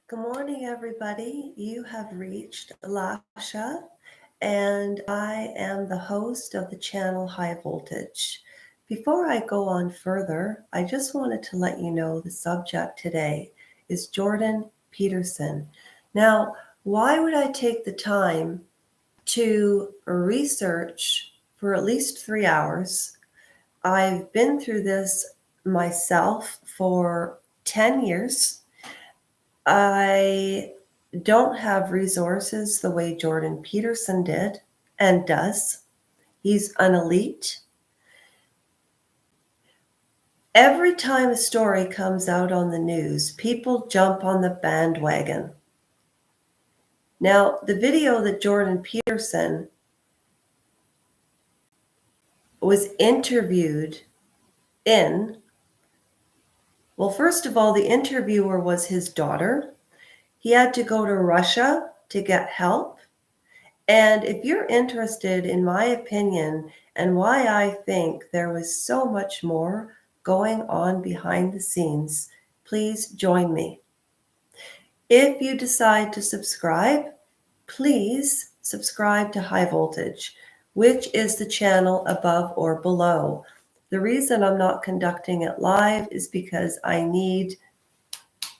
Good morning, everybody. You have reached Lasha, and I am the host of the channel High Voltage. Before I go on further, I just wanted to let you know the subject today is Jordan Peterson. Now, why would I take the time to research for at least 3 hours? I've been through this myself for 10 years. I don't have resources the way Jordan Peterson did and does. He's an elite. Every time a story comes out on the news, people jump on the bandwagon. Now, the video that Jordan Peterson was interviewed in, well, first of all, the interviewer was his daughter. He had to go to Russia to get help. And if you're interested in my opinion and why I think there was so much more going on behind the scenes, please join me. If you decide to subscribe, please subscribe to High Voltage, which is the channel above or below. The reason I'm not conducting it live is because I need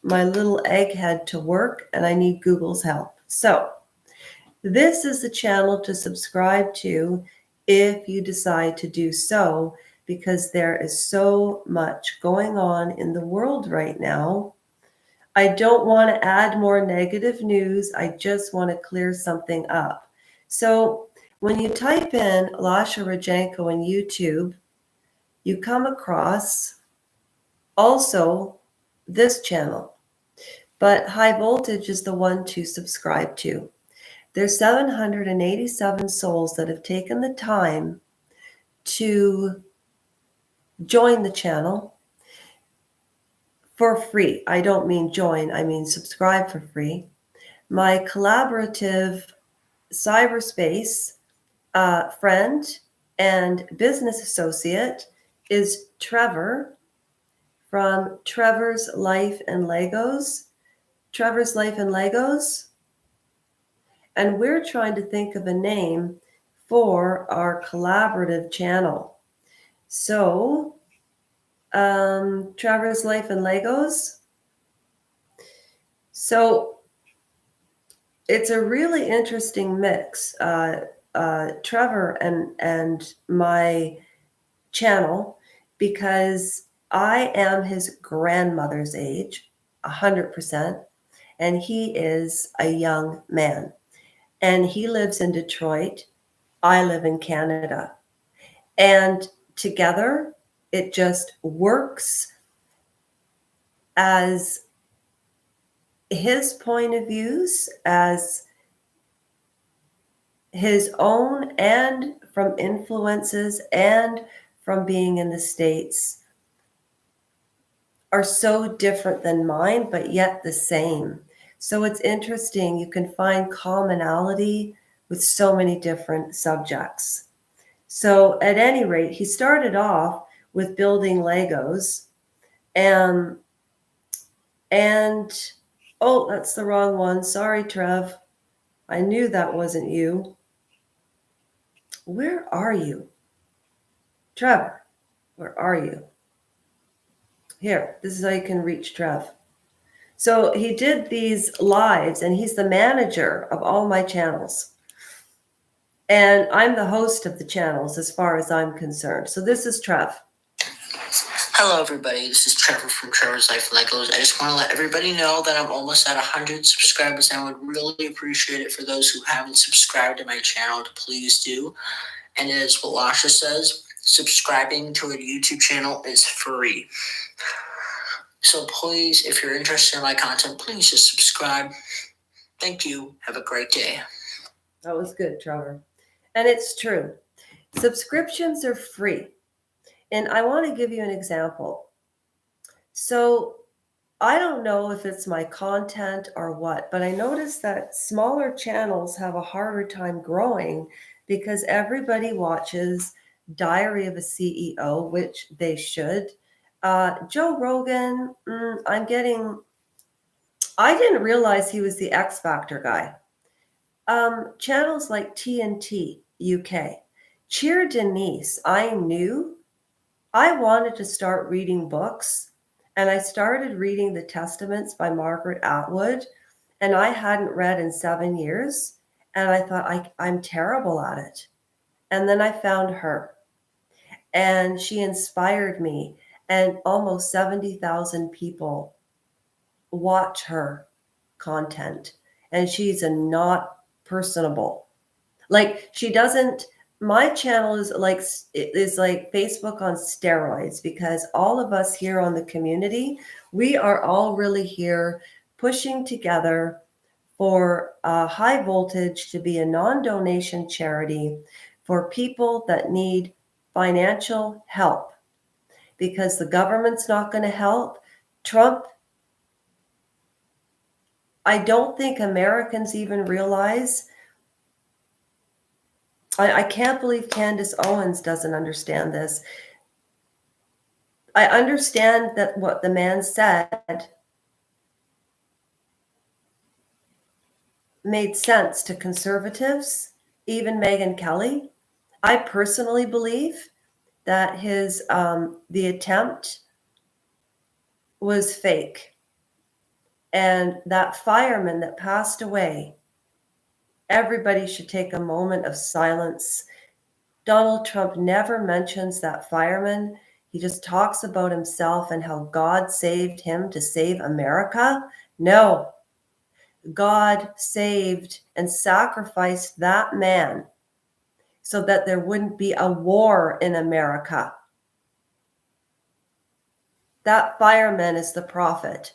my little egghead to work and I need Google's help. So, this is the channel to subscribe to if you decide to do so, because there is so much going on in the world right now. I don't want to add more negative news. I just want to clear something up. So when you type in Lasha Rajenko in YouTube, you come across also this channel. But High Voltage is the one to subscribe to. There's 787 souls that have taken the time to join the channel for free. I don't mean join, I mean subscribe for free. My collaborative cyberspace friend and business associate is Trevor from Trevor's Life and Legos. Trevor's Life and Legos. And we're trying to think of a name for our collaborative channel. So, Trevor's Life and Legos. So, it's a really interesting mix. Trevor and my channel, because I am his grandmother's age, 100%, and he is a young man. And he lives in Detroit. I live in Canada. And together, it just works as his point of views, as his own, and from influences and from being in the States, are so different than mine, but yet the same. So it's interesting. You can find commonality with so many different subjects. So at any rate, he started off with building Legos and oh, that's the wrong one. Sorry, Trev. I knew that wasn't you. Where are you? Trevor, where are you? Here, this is how you can reach Trev. So he did these lives, and he's the manager of all my channels. And I'm the host of the channels as far as I'm concerned. So this is Trev. Hello, everybody. This is Trevor from Trevor's Life Legos. I just want to let everybody know that I'm almost at 100 subscribers, and I would really appreciate it for those who haven't subscribed to my channel to please do. And as what Lasha says, subscribing to a YouTube channel is free. So please, if you're interested in my content, please just subscribe. Thank you. Have a great day. That was good, Trevor. And it's true. Subscriptions are free. And I want to give you an example. So I don't know if it's my content or what, but I noticed that smaller channels have a harder time growing because everybody watches Diary of a CEO, which they should. Joe Rogan, I'm getting I didn't realize he was the X Factor guy. Channels like TNT UK, Cheer Denise, I knew I wanted to start reading books, and I started reading the Testaments by Margaret Atwood, and I hadn't read in 7 years, and I thought I'm terrible at it. And then I found her, and she inspired me, and almost 70,000 people watch her content, and she's a not personable. Like she doesn't my channel is like Facebook on steroids, because all of us here on the community, we are all really here pushing together for high voltage to be a non-donation charity for people that need financial help, because the government's not going to help. Trump, I don't think Americans even realize. I can't believe Candace Owens doesn't understand this. I understand that what the man said made sense to conservatives, even Megyn Kelly. I personally believe that the attempt was fake. And that fireman that passed away, everybody should take a moment of silence. Donald Trump never mentions that fireman. He just talks about himself and how God saved him to save America. No, God saved and sacrificed that man so that there wouldn't be a war in America. That fireman is the prophet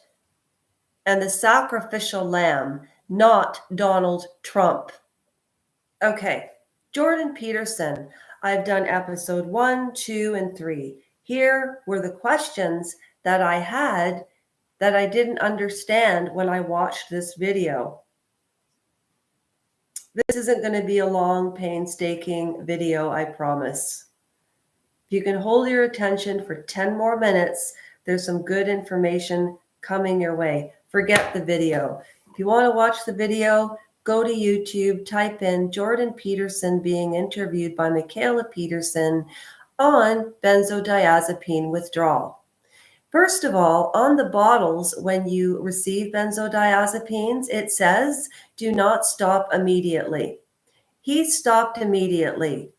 and the sacrificial lamb, not Donald Trump. Okay, Jordan Peterson. I've done episode 1, 2, and 3. Here were the questions that I had that I didn't understand when I watched this video. This isn't going to be a long, painstaking video, I promise. If you can hold your attention for 10 more minutes, there's some good information coming your way. Forget the video. If you want to watch the video, go to YouTube, type in Jordan Peterson being interviewed by Michaela Peterson on benzodiazepine withdrawal. First of all, on the bottles, when you receive benzodiazepines, it says, do not stop immediately. He stopped immediately.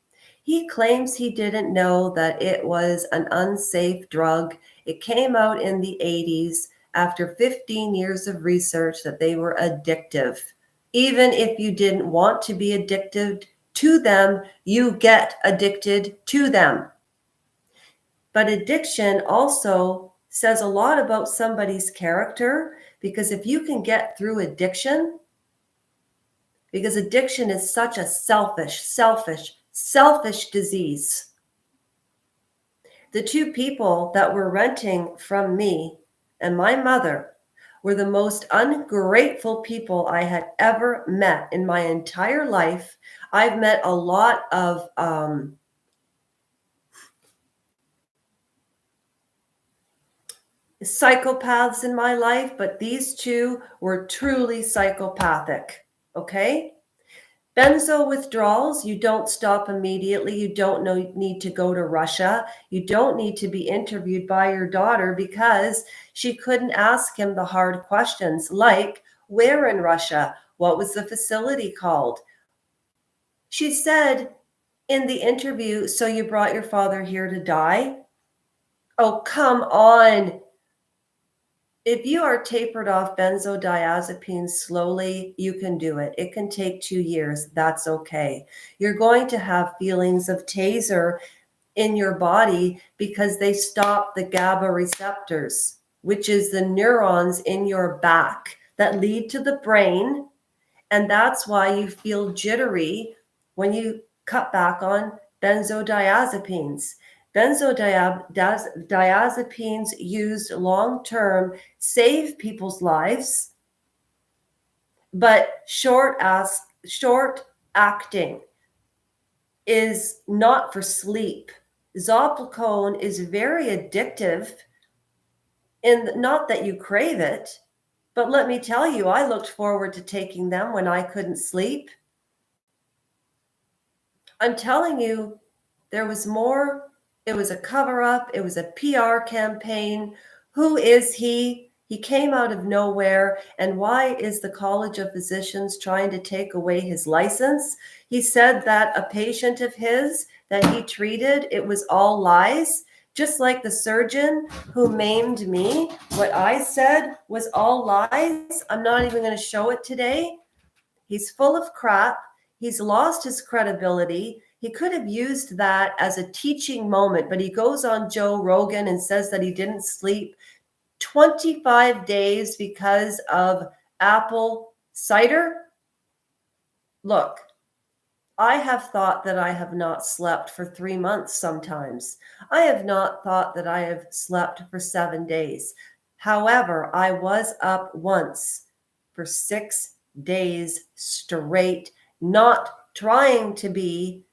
He claims he didn't know that it was an unsafe drug. It came out in the 80s after 15 years of research that they were addictive. Even if you didn't want to be addicted to them, you get addicted to them. But addiction also says a lot about somebody's character, because if you can get through addiction, because addiction is such a selfish disease. The two people that were renting from me and my mother were the most ungrateful people I had ever met in my entire life. I've met a lot of psychopaths in my life, but these two were truly psychopathic. Okay? Benzo withdrawals, you don't stop immediately. You don't need to go to Russia. You don't need to be interviewed by your daughter, because she couldn't ask him the hard questions like, where in Russia? What was the facility called? She said in the interview, so you brought your father here to die? Oh, come on. If you are tapered off benzodiazepines slowly, you can do it. It can take 2 years. That's okay. You're going to have feelings of taser in your body because they stop the GABA receptors, which is the neurons in your back that lead to the brain. And that's why you feel jittery when you cut back on benzodiazepines. Benzodiazepines used long-term save people's lives, but short acting is not for sleep. Zopicone is very addictive, and not that you crave it, But let me tell you, I looked forward to taking them when I couldn't sleep. I'm telling you, there was more. It was a cover up, it was a PR campaign. Who is he? He came out of nowhere. And why is the College of Physicians trying to take away his license? He said that a patient of his that he treated, it was all lies. Just like the surgeon who maimed me, what I said was all lies. I'm not even going to show it today. He's full of crap. He's lost his credibility. He could have used that as a teaching moment, but he goes on Joe Rogan and says that he didn't sleep 25 days because of apple cider. Look, I have thought that I have not slept for 3 months sometimes. I have not thought that I have slept for 7 days. However, I was up once for 6 days straight, not trying to be,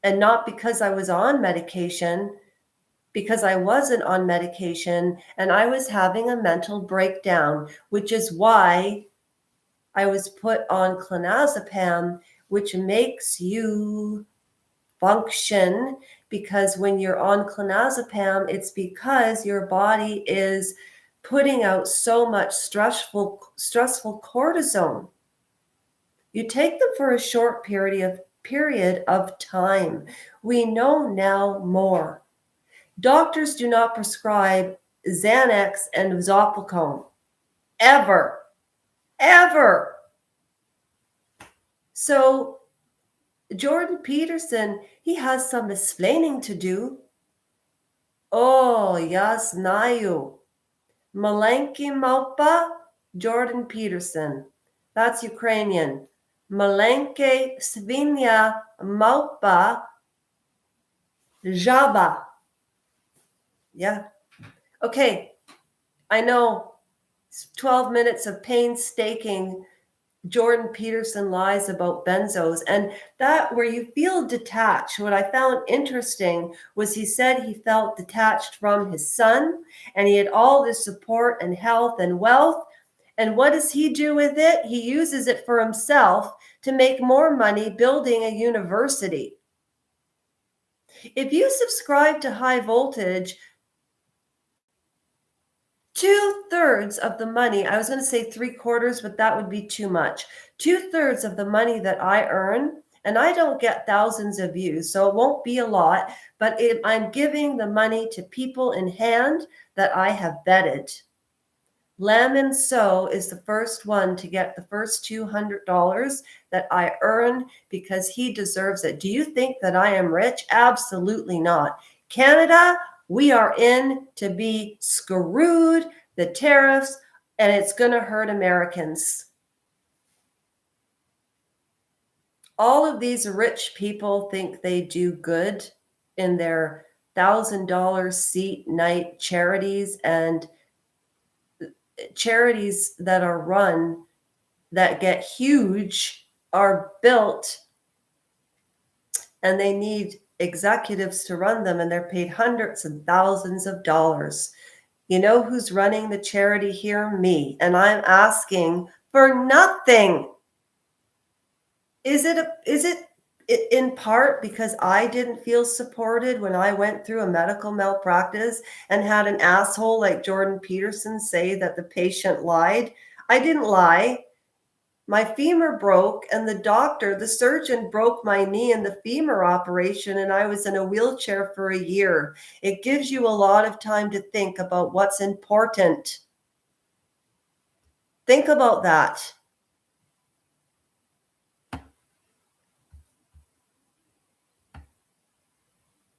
and not because I was on medication, because I wasn't on medication and I was having a mental breakdown, which is why I was put on clonazepam, which makes you function, because when you're on clonazepam, it's because your body is putting out so much stressful cortisone. You take them for a short period of time. We know now more. Doctors do not prescribe Xanax and Zopicone ever. Ever. So Jordan Peterson, he has some explaining to do. Oh, я знаю. Маленький мавпа, Jordan Peterson. That's Ukrainian. Маленький свинья, мавпа, жаба. Yeah. Okay. I know. 12 minutes of painstaking Jordan Peterson lies about benzos, and that where you feel detached. What I found interesting was he said he felt detached from his son and he had all this support and health and wealth. And what does he do with it? He uses it for himself to make more money building a university. If you subscribe to High Voltage, 2/3 of the money, I was going to say 3/4, but that would be too much. 2/3 of the money that I earn, and I don't get thousands of views, so it won't be a lot, but I'm giving the money to people in hand that I have vetted. Lamin So is the first one to get the first $200 that I earn because he deserves it. Do you think that I am rich? Absolutely not. Canada, we are in to be screwed, the tariffs, and it's going to hurt Americans. All of these rich people think they do good in their $1,000 seat night charities, and charities that are run that get huge are built, and they need executives to run them, and they're paid hundreds and thousands of dollars. You know who's running the charity here? Me. And I'm asking for nothing. Is it in part because I didn't feel supported when I went through a medical malpractice and had an asshole like Jordan Peterson say that the patient lied? I didn't lie. My femur broke, and the surgeon broke my knee in the femur operation, and I was in a wheelchair for a year. It gives you a lot of time to think about what's important. Think about that.